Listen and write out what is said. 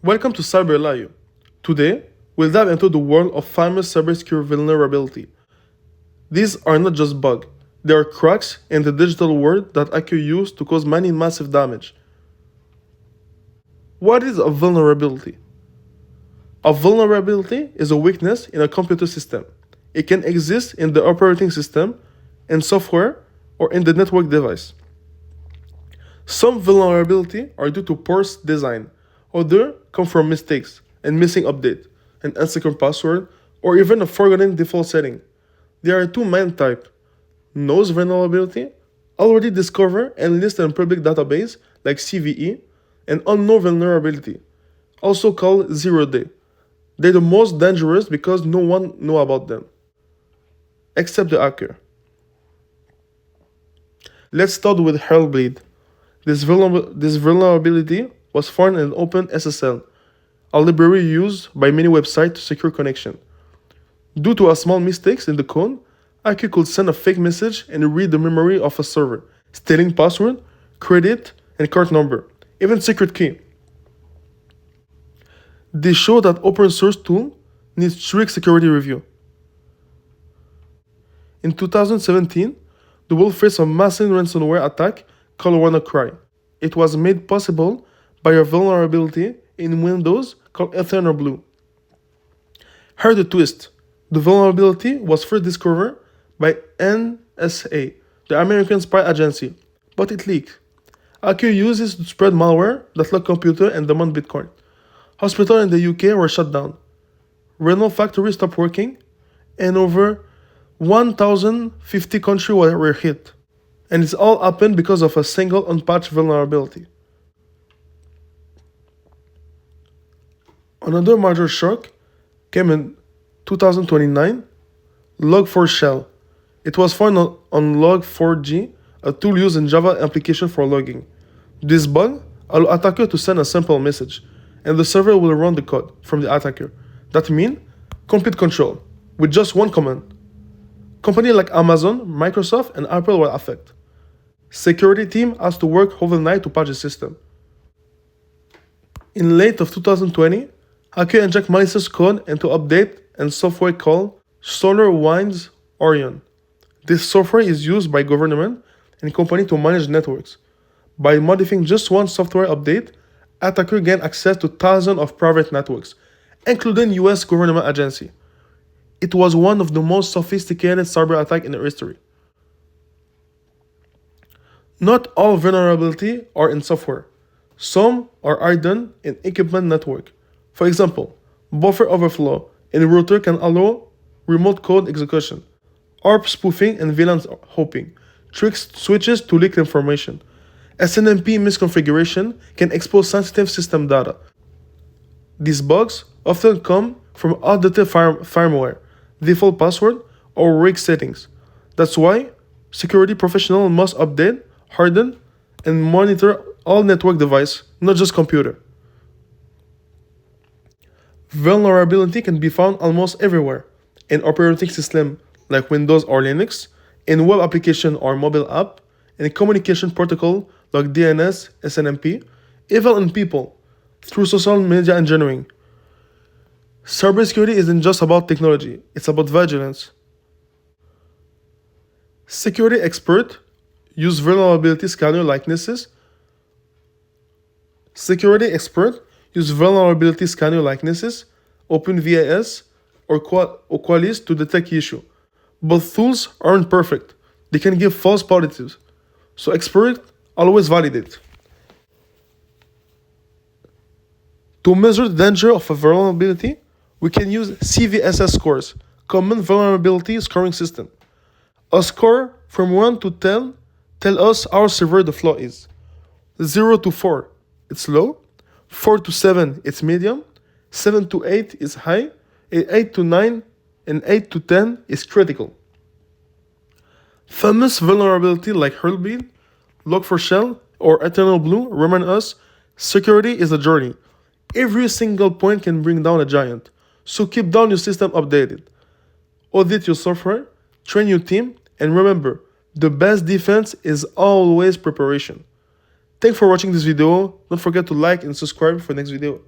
Welcome to Cyberli. Today, we'll dive into the world of famous cybersecurity vulnerability. These are not just bugs, they are cracks in the digital world that hackers use to cause many massive damage. What is a vulnerability? A vulnerability is a weakness in a computer system. It can exist in the operating system, in software, or in the network device. Some vulnerabilities are due to poor design, others come from mistakes and missing update, an insecure password, or even a forgotten default setting. There are two main types: known vulnerability, already discovered and listed in public database like CVE, and unknown vulnerability, also called zero-day. They're the most dangerous because no one knows about them, except the hacker. Let's start with Hellbleed. This vulnerability was found in Open SSL, a library used by many websites to secure connection. Due to a small mistakes in the code, hacker could send a fake message and read the memory of a server, stealing password, credit, and card number, even secret key. They show that open source tool needs strict security review. In 2017, the world faced a massive ransomware attack called WannaCry. It was made possible by a vulnerability in Windows called Eternal Blue. Here's the twist. The vulnerability was first discovered by NSA, the American spy agency, but it leaked. Hackers used it to spread malware that locked computers and demand Bitcoin. Hospitals in the UK were shut down. Renault factories stopped working, and over 1,050 countries were hit. And it's all happened because of a single unpatched vulnerability. Another major shock came in 2029, Log4Shell. It was found on Log4j, a tool used in Java application for logging. This bug allows attacker to send a simple message, and the server will run the code from the attacker. That means complete control with just one command. Companies like Amazon, Microsoft, and Apple were affected. Security team has to work overnight to patch the system. In late of 2020, hackers inject malicious code into update and software called SolarWinds Orion. This software is used by government and companies to manage networks. By modifying just one software update, attackers gain access to thousands of private networks, including US government agencies. It was one of the most sophisticated cyber attacks in history. Not all vulnerabilities are in software. Some are hidden in equipment network. For example, buffer overflow in a router can allow remote code execution. ARP spoofing and VLAN hopping tricks switches to leak information. SNMP misconfiguration can expose sensitive system data. These bugs often come from outdated firmware, default password, or rig settings. That's why security professionals must update, harden, and monitor all network devices, not just computer. Vulnerability can be found almost everywhere, in operating systems like Windows or Linux, in web application or mobile app, in communication protocol like DNS, SNMP, even in people, through social media engineering. Cybersecurity isn't just about technology, it's about vigilance. Security experts use vulnerability scanner likenesses. OpenVAS, or Qualys to detect issue. Both tools aren't perfect. They can give false positives. So experts always validate. To measure the danger of a vulnerability, we can use CVSS scores, Common Vulnerability Scoring System. A score from 1 to 10 tells us how severe the flaw is. 0 to 4, it's low. 4 to 7, it's medium. 7 to 8 is high. 8 to 9 and 8 to 10 is critical. Famous vulnerability like Hellbleed, Log4Shell, or Eternal Blue remind us security is a journey. Every single point can bring down a giant. So keep down your system updated. Audit your software, train your team, and remember, the best defense is always preparation. Thanks for watching this video. Don't forget to like and subscribe for the next video.